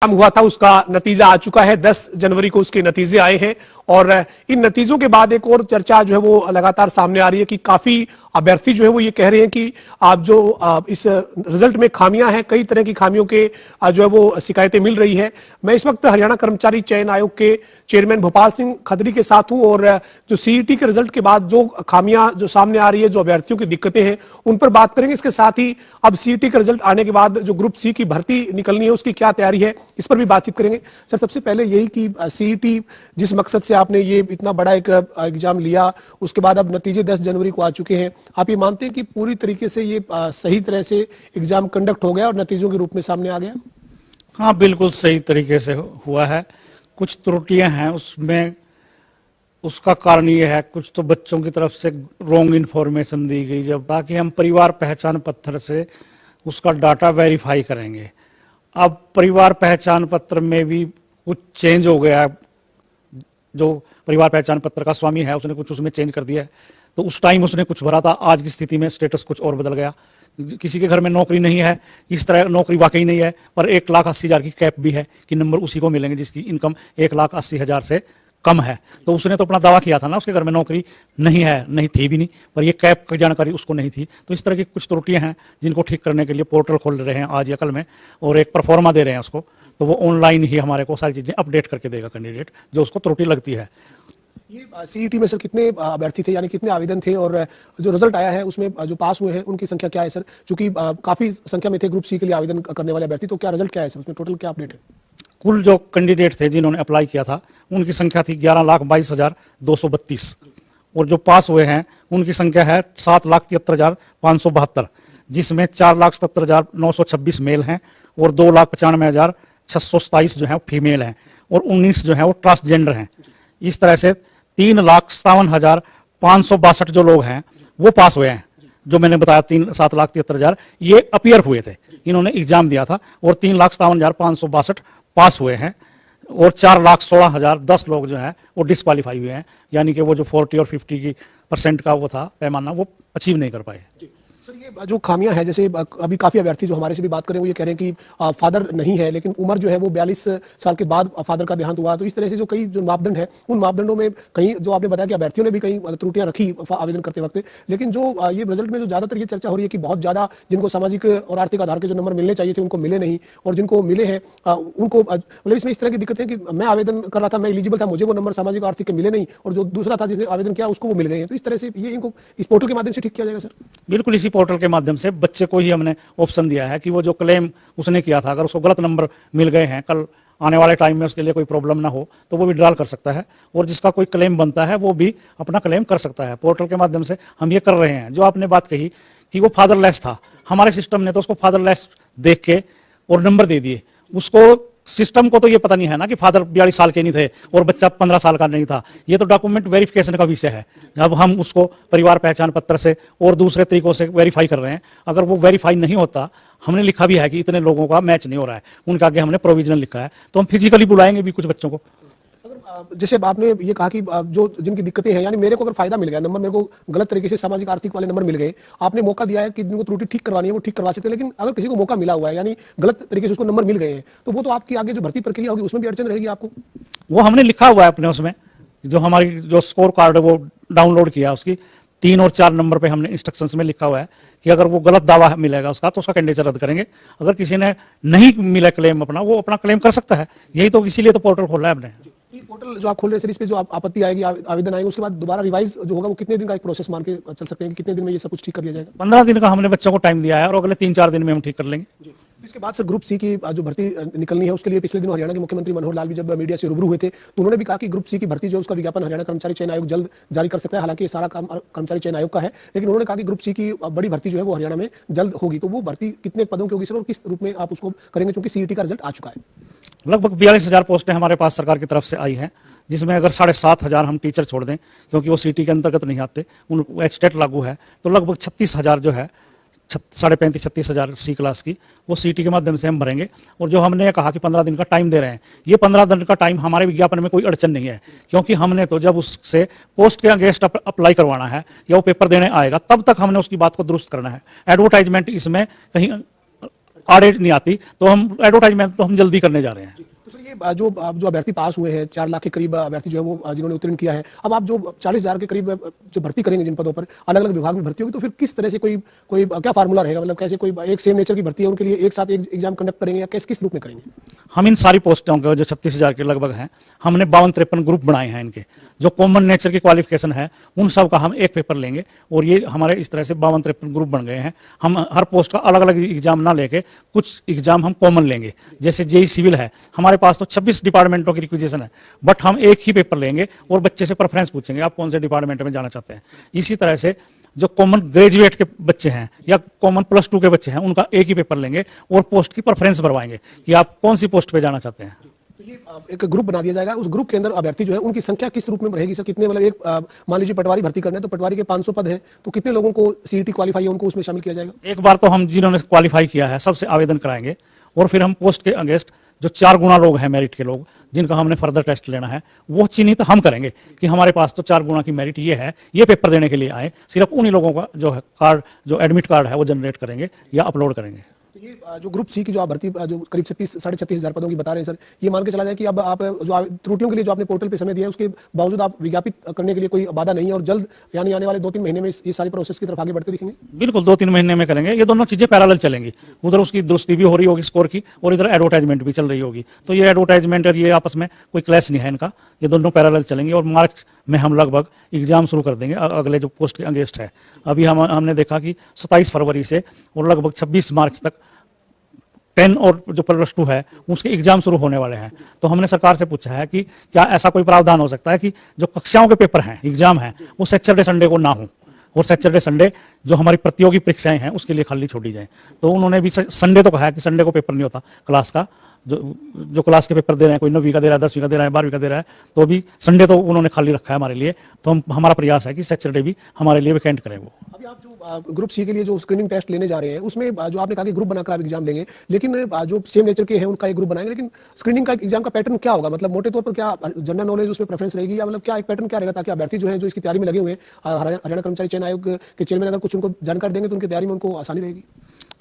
हुआ था उसका नतीजा आ चुका है। 10 जनवरी को उसके नतीजे आए हैं और इन नतीजों के बाद एक और चर्चा जो है वो लगातार सामने आ रही है कि काफी अभ्यर्थी जो है वो ये कह रहे हैं कि आप जो इस रिजल्ट में खामियां हैं, कई तरह की खामियों के जो है वो शिकायतें मिल रही है। मैं इस वक्त हरियाणा कर्मचारी चयन आयोग के चेयरमैन भोपाल सिंह खत्री के साथ हूं और जो सीईटी के रिजल्ट के बाद जो खामियां जो सामने आ रही है, जो अभ्यर्थियों की दिक्कतें हैं, उन पर बात करेंगे। इसके साथ ही अब सीईटी का रिजल्ट आने के बाद जो ग्रुप सी की भर्ती निकलनी है उसकी क्या तैयारी है, इस पर भी बातचीत करेंगे। सर, सबसे पहले यही कि सीईटी जिस मकसद से आपने ये इतना बड़ा एक एग्जाम लिया, उसके बाद अब नतीजे 10 जनवरी को आ चुके हैं, आप ये मानते हैं कि पूरी तरीके से ये सही तरह से एग्जाम कंडक्ट हो गया और नतीजों के रूप में सामने आ गया? हाँ, बिल्कुल सही तरीके से हुआ है। कुछ त्रुटियां हैं उसमें, उसका कारण ये है कुछ तो बच्चों की तरफ से रॉन्ग इन्फॉर्मेशन दी गई, जब ताकि हम परिवार पहचान पत्र से उसका डाटा वेरीफाई करेंगे। अब परिवार पहचान पत्र में भी कुछ चेंज हो गया है। जो परिवार पहचान पत्र का स्वामी है उसने कुछ उसमें चेंज कर दिया है, तो उस टाइम उसने कुछ भरा था, आज की स्थिति में स्टेटस कुछ और बदल गया। किसी के घर में नौकरी नहीं है, इस तरह नौकरी वाकई नहीं है, पर 1,80,000 की कैप भी है कि नंबर उसी को मिलेंगे जिसकी इनकम 1,80,000 से कम है। तो उसने तो अपना दावा किया था ना, उसके घर में नौकरी नहीं है, नहीं थी भी नहीं, पर ये कैप की जानकारी उसको नहीं थी। तो इस तरह की कुछ त्रुटियां हैं जिनको ठीक करने के लिए पोर्टल खोल रहे हैं आज या कल में, और एक परफॉर्मा दे रहे हैं उसको, तो वो ऑनलाइन ही हमारे को सारी चीजें अपडेट करके देगा कैंडिडेट जो उसको त्रुटि लगती है। ये सीईटी में सर कितने अभ्यर्थी थे, यानी कितने आवेदन थे, और जो रिजल्ट आया है उसमें जो पास हुए हैं उनकी संख्या क्या है सर? क्योंकि काफी संख्या में थे ग्रुप सी के लिए आवेदन करने वाले अभ्यर्थी, तो क्या रिजल्ट क्या है सर, उसमें टोटल क्या अपडेट है? कुल जो कैंडिडेट थे जिन्होंने अप्लाई किया था उनकी संख्या थी 11,22,232 और जो पास हुए हैं उनकी संख्या है 7,73,572, जिसमें 4,77,926 मेल हैं और 2,95,627 जो है फीमेल हैं और 19 जो है वो ट्रांसजेंडर हैं। इस तरह से 3,57,562 जो लोग हैं वो पास हुए हैं। जो मैंने बताया 7,73,000 ये अपीयर हुए थे, इन्होंने एग्जाम दिया था, और 3,57,562 पास हुए हैं और 4,16,010 लोग जो है वो डिस्क्वालीफाई हुए हैं, यानी कि वो जो 40 और 50% का वो था पैमाना वो अचीव नहीं कर पाए। सर, ये जो खामियां हैं, जैसे अभी काफी अभ्यर्थी जो हमारे से भी बात करें वो ये कह रहे हैं कि फादर नहीं है, लेकिन उम्र जो है वो 42 साल के बाद फादर का देहांत हुआ। तो इस तरह से जो कई जो मापदंड है, उन मापदंडों में कहीं जो आपने बताया कि अभ्यर्थियों ने भी कई त्रुटियां रखी आवेदन करते वक्त, लेकिन जो ये रिजल्ट में जो ज्यादातर ये चर्चा हो रही है कि बहुत ज्यादा जिनको सामाजिक और आर्थिक आधार के जो नंबर मिलने चाहिए थे उनको मिले नहीं, और जिनको मिले हैं उनको मतलब इसमें इस तरह की दिक्कत है कि मैं आवेदन कर रहा था, मैं एलिजिबल था, मुझे वो नंबर सामाजिक आर्थिक के मिले नहीं, और जो दूसरा था जिसने आवेदन किया उसको वो मिल गए हैं। तो इस तरह से ये इनको इस पोर्टल के माध्यम से ठीक किया जाएगा सर? बिल्कुल, इसी पोर्टल के माध्यम से बच्चे को ही हमने ऑप्शन दिया है कि वो जो क्लेम उसने किया था, अगर उसको गलत नंबर मिल गए हैं, कल आने वाले टाइम में उसके लिए कोई प्रॉब्लम ना हो तो वो विड्रॉल कर सकता है, और जिसका कोई क्लेम बनता है वो भी अपना क्लेम कर सकता है। पोर्टल के माध्यम से हम ये कर रहे हैं। जो आपने बात कही कि वो फादरलेस था, हमारे सिस्टम ने तो उसको फादरलेस देख के और नंबर दे दिए। उसको सिस्टम को तो ये पता नहीं है ना कि फादर 42 साल के नहीं थे और बच्चा 15 साल का नहीं था। ये तो डॉक्यूमेंट वेरिफिकेशन का विषय है। अब हम उसको परिवार पहचान पत्र से और दूसरे तरीकों से वेरीफाई कर रहे हैं। अगर वो वेरीफाई नहीं होता, हमने लिखा भी है कि इतने लोगों का मैच नहीं हो रहा है, उनके आगे हमने प्रोविजनल लिखा है, तो हम फिजिकली बुलाएंगे भी कुछ बच्चों को। जैसे आपने ये कहा कि जो जिनकी दिक्कतें हैं, यानी मेरे को अगर फायदा मिल गया, नंबर मेरे को गलत तरीके से सामाजिक आर्थिक वाले नंबर मिल गए, आपने मौका दिया है कि जिनको त्रुटि ठीक करवानी है वो ठीक करवा सकते हैं, लेकिन अगर किसी को मौका मिला हुआ है, यानी गलत तरीके से उसको नंबर मिल गए हैं, तो वो तो आपकी आगे जो भर्ती प्रक्रिया होगी उसमें भी अड़चन रहेगी आपको? वो हमने लिखा हुआ है अपने उसमें, जो हमारी जो स्कोर कार्ड है वो डाउनलोड किया, उसकी 3 और 4 नंबर पे हमने इंस्ट्रक्शंस में लिखा हुआ है कि अगर वो गलत दावा मिलेगा उसका तो उसका कैंडिडेट रद्द करेंगे। अगर किसी ने नहीं मिला क्लेम अपना, वो अपना क्लेम कर सकता है। यही तो इसीलिए तो पोर्टल खोला है हमने। पोर्टल जो आप खोल रहे हैं सर, इस पे जो आपत्ति आएगी, आवेदन आएंगे, उसके बाद दोबारा रिवाइज जो होगा वो कितने दिन का एक प्रोसेस मान के चल सकते हैं कि कितने दिन में ये सब कुछ ठीक कर दिया जाएगा? 15 दिन का हमने बच्चों को टाइम दिया है और अगले 3-4 दिन में हम ठीक कर लेंगे। इसके बाद सर ग्रुप सी की जो भर्ती निकलनी है उसके लिए पिछले दिन हरियाणा के मुख्यमंत्री मनोहर लाल भी जब मीडिया से रूबरू हुए थे तो उन्होंने भी कहा कि ग्रुप सी की भर्ती जो उसका विज्ञापन हरियाणा कर्मचारी चयन आयोग जल्द जारी कर सकता है। हालांकि ये सारा काम कर्मचारी चयन आयोग का है, लेकिन उन्होंने कहा कि ग्रुप सी की बड़ी भर्ती जो है वो हरियाणा में जल्द होगी। तो वो भर्ती कितने पदों की होगी सर, और किस रूप में आप उसको करेंगे, क्योंकि सीईटी का रिजल्ट आ चुका है? लगभग 42,000 पोस्टें हमारे पास सरकार की तरफ से आई हैं, जिसमें अगर 7,500 हम टीचर छोड़ दें क्योंकि वो सीटी के अंतर्गत नहीं आते, उन एचटेट लागू है, तो लगभग 36,000 जो है 35,000-36,000 सी क्लास की वो सीटी के माध्यम से हम भरेंगे। और जो हमने कहा कि 15 दिन का टाइम दे रहे हैं, ये 15 दिन का टाइम हमारे विज्ञापन में कोई अड़चन नहीं है, क्योंकि हमने तो जब उससे पोस्ट के अगेंस्ट अप्लाई करवाना है या वो पेपर देने आएगा तब तक हमने उसकी बात को दुरुस्त करना है। एडवर्टाइजमेंट इसमें कहीं आड़े नहीं आती, तो हम एडवर्टाइजमेंट तो हम जल्दी करने जा रहे हैं। तो सर ये जो अभ्यर्थी पास हुए हैं 4 लाख के करीब अभ्यर्थी जो है वो जिन्होंने उत्तीर्ण किया है, अब आप जो 40,000 के करीब जो भर्ती करेंगे जिन पदों पर अलग अलग विभाग में भर्ती होगी, तो फिर किस तरह से कोई कोई क्या फार्मूला रहेगा, मतलब कैसे कोई एक सेम नेचर की भर्ती है उनके लिए एक साथ एक एग्जाम कंडक्ट करेंगे या किस रूप में करेंगे? हम इन सारी पोस्टों के जो 36,000 के लगभग हैं, हमने 52-53 ग्रुप बनाए हैं इनके, जो कॉमन नेचर की क्वालिफिकेशन है उन सब का हम एक पेपर लेंगे, और ये हमारे इस तरह से 52-53 ग्रुप बन गए हैं। हम हर पोस्ट का अलग अलग एग्जाम ना लेके कुछ एग्जाम हम कॉमन लेंगे, जैसे जेई सिविल है, हमारे पास तो 26 डिपार्टमेंटों की रिक्विजिशन है, बट हम एक ही पेपर लेंगे और बच्चे से प्रेफरेंस पूछेंगे आप कौन से डिपार्टमेंट में जाना चाहते हैं। इसी तरह से जो कॉमन ग्रेजुएट के बच्चे हैं या कॉमन +2 के बच्चे हैं, उनका एक ही पेपर लेंगे और पोस्ट की प्रेफरेंस भरवाएंगे कि आप कौन सी पोस्ट पे जाना चाहते हैं। तो ये एक ग्रुप बना दिया जाएगा, उस ग्रुप के अंदर अभ्यर्थी जो है उनकी संख्या किस रूप में रहेगी सर? कितने, मतलब एक मान लीजिए पटवारी भर्ती करना है तो पटवारी के 500 पद हैं, तो कितने लोगों को सीईटी क्वालिफाई है उनको उसमें शामिल किया जाएगा? एक बार तो हम जिन्होंने क्वालिफाई किया है सबसे आवेदन कराएंगे, और फिर हम पोस्ट के अगेंस्ट जो 4 गुना लोग हैं मेरिट के लोग, जिनका हमने फर्दर टेस्ट लेना है, वो चिन्हित हम करेंगे कि हमारे पास तो 4 गुना की मेरिट ये है, ये पेपर देने के लिए आए। सिर्फ उन्हीं लोगों का जो है कार्ड, जो एडमिट कार्ड है वो जनरेट करेंगे या अपलोड करेंगे। तो ये जो ग्रुप सी की जो आप भर्ती जो करीब 36,000 पदों की बता रहे हैं सर, ये मान के चला जाए कि अब आप जो त्रुटियों के लिए जो आपने पोर्टल पे समय दिया है उसके बावजूद आप विज्ञापित करने के लिए कोई बाधा नहीं है, और जल्द यानी आने वाले 2-3 महीने में ये सारी प्रोसेस की तरफ आगे बढ़ते दिखेंगे? बिल्कुल 2-3 महीने में करेंगे, ये दोनों चीजें पैरेलल चलेंगी, उधर उसकी दुरुस्ती भी हो रही होगी स्कोर की और इधर एडवर्टाइजमेंट भी चल रही होगी, तो ये एडवर्टाइजमेंट और ये आपस में कोई क्लैश नहीं है इनका, ये दोनों पैरेलल चलेंगे। और मार्च में हम लगभग एग्जाम शुरू कर देंगे अगले जो पोस्ट के अगेंस्ट है। अभी हमने देखा कि 27 फरवरी से और लगभग 26 मार्च तक 10 और जो +2 है उसके एग्जाम शुरू होने वाले हैं। तो हमने सरकार से पूछा है कि क्या ऐसा कोई प्रावधान हो सकता है कि जो कक्षाओं के पेपर हैं, एग्जाम हैं, वो सैटरडे संडे को ना हो, और सैटरडे संडे जो हमारी प्रतियोगी परीक्षाएं हैं उसके लिए खाली छोड़ी जाए। तो उन्होंने भी संडे तो कहा है कि संडे को पेपर नहीं होता क्लास का, जो क्लास के पेपर दे रहे हैं, कोई 9वीं का दे रहा है, 10वीं का दे रहा है, 12वीं का दे रहा है, तो अभी संडे तो उन्होंने खाली रखा है हमारे लिए। तो हमारा प्रयास है कि सैटरडे भी हमारे लिए वैकेंट करें वो। अभी आप जो ग्रुप सी के लिए जो स्क्रीनिंग टेस्ट लेने जा रहे हैं उसमें जो आपने कहा कि ग्रुप बनाकर आप एग्जाम लेंगे, लेकिन जो सेम नेचर के हैं उनका एक ग्रुप बनाएंगे, लेकिन स्क्रीनिंग का एग्जाम का पैटर्न क्या होगा? मतलब मोटे तौर पर क्या जनरल नॉलेज उसमें प्रेफरेंस रहेगी, या मतलब क्या एक पैटर्न क्या रहेगा, ताकि अभ्यर्थी जो है जो इसकी तैयारी में लगे हुए हैं, हरियाणा कर्मचारी चयन आयोग के चेयरमैन अगर कुछ उनको जानकारी देंगे तो उनकी तैयारी में उनको आसानी रहेगी?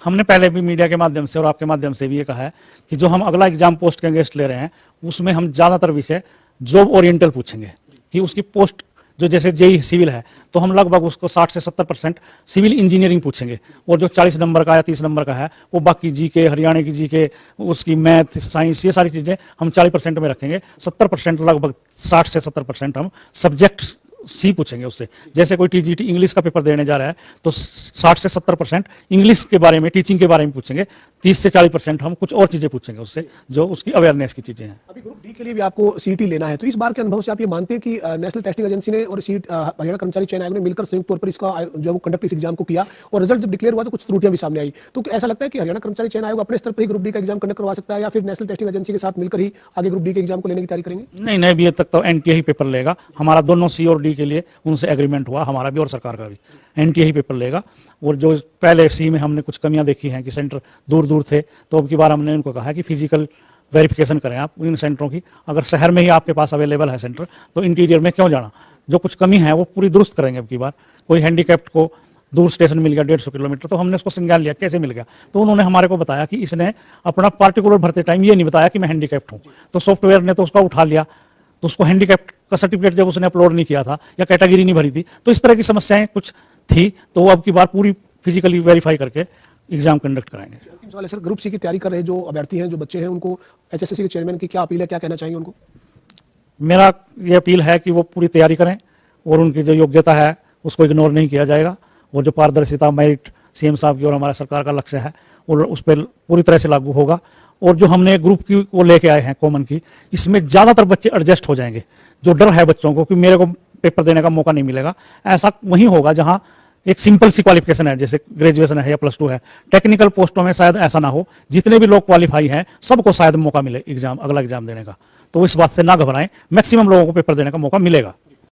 हमने पहले भी मीडिया के माध्यम से और आपके माध्यम से भी ये कहा है कि जो हम अगला एग्जाम पोस्ट के अगेंस्ट ले रहे हैं उसमें हम ज्यादातर विषय जॉब ओरिएंटल पूछेंगे, कि उसकी पोस्ट जो जैसे जेई सिविल है तो हम लगभग उसको 60 से 70% सिविल इंजीनियरिंग पूछेंगे, और जो 40 नंबर का या 30 नंबर का है वो बाकी जीके, हरियाणा की जीके, उसकी मैथ, साइंस, ये सारी चीजें हम 40% में रखेंगे। 70% लगभग 60 से 70% हम सब्जेक्ट सी पूछेंगे उससे। जैसे कोई टीजीटी इंग्लिश का पेपर देने जा रहा है तो 60 से 70% इंग्लिश के बारे में, टीचिंग के बारे में पूछेंगे, 30 से 40% हम कुछ और चीजें पूछेंगे उससे जो उसकी अवेयरनेस की चीजें हैं। अभी ग्रुप डी के लिए भी आपको सीईटी लेना है, तो इस बार के अनुभव से आप ये मानते हैं कि नेशनल टेस्टिंग एजेंसी ने और हरियाणा कर्मचारी चयन आयोग ने मिलकर संयुक्त तौर पर इसका जो कंडक्ट इस एग्जाम को किया, और रिजल्ट जब डिक्लेयर हुआ तो कुछ त्रुटियां भी सामने आई, तो ऐसा लगता है कि हरियाणा कर्मचारी चयन आयोग अपने स्तर पर ही ग्रुप डी का एग्जाम कंडक्ट करवा सकता है, या फिर नेशनल टेस्टिंग एजेंसी के साथ मिलकर ही आगे ग्रुप डी के एग्जाम को लेने की तैयारी करेंगे? नहीं, अभी तक तो एनटीए ही पेपर लेगा हमारा, दोनों सी और डी के लिए उनसे एग्रीमेंट हुआ, हमारा भी और सरकार का भी। एनटीए ही पेपर लेगा, और जो पहले सी में हमने कुछ कमियां देखी हैं कि सेंटर दूर दूर थे, तो अब की बार हमने उनको कहा है कि फिजिकल वेरिफिकेशन करें आप इन सेंटरों की। अगर शहर में ही आपके पास अवेलेबल है सेंटर तो इंटीरियर में क्यों जाना, जो कुछ कमी है वो पूरी दुरुस्त करेंगे अब की बार। कोई हैंडीकैप्ड को दूर स्टेशन मिल गया 150 किलोमीटर, तो हमने उसको संज्ञान लिया, कैसे मिल गया, तो उन्होंने हमारे को बताया कि इसने अपना पार्टिकुलर भरते टाइम ये नहीं बताया कि मैं हैंडीकैप्ड हूँ, तो सॉफ्टवेयर ने तो उसका उठा लिया, तो उसको हैंडीकैप्ड का सर्टिफिकेट जब उसने अपलोड नहीं किया था या कैटेगरी नहीं भरी थी, तो इस तरह की समस्याएं कुछ थी, तो वो अब की बार पूरी फिजिकली वेरीफाई करके एग्जाम कंडक्ट कराएंगे। अंतिम सवाल है सर, ग्रुप सी की तैयारी कर रहे जो अभ्यर्थी हैं, जो बच्चे हैं, उनको एचएसएससी के चेयरमैन की क्या अपील है, क्या कहना चाहिए उनको? मेरा ये अपील है कि वो पूरी तैयारी करें और उनकी जो योग्यता है उसको इग्नोर नहीं किया जाएगा, और जो पारदर्शिता, मेरिट सीएम साहब की और हमारा सरकार का लक्ष्य है और उस पर पूरी तरह से लागू होगा। और जो हमने ग्रुप की वो लेके आए हैं कॉमन की, इसमें ज्यादातर बच्चे एडजस्ट हो जाएंगे। जो डर है बच्चों को कि मेरे को पेपर देने का मौका नहीं मिलेगा, ऐसा वहीं होगा जहां एक सिंपल सी क्वालिफिकेशन है, जैसे ग्रेजुएशन है या +2 है। टेक्निकल पोस्टों में शायद ऐसा ना हो, जितने भी लोग क्वालिफाई हैं सबको शायद मौका मिले अगला एग्जाम देने का। तो इस बात से ना घबराएं, मैक्सिमम लोगों को पेपर देने का मौका मिलेगा।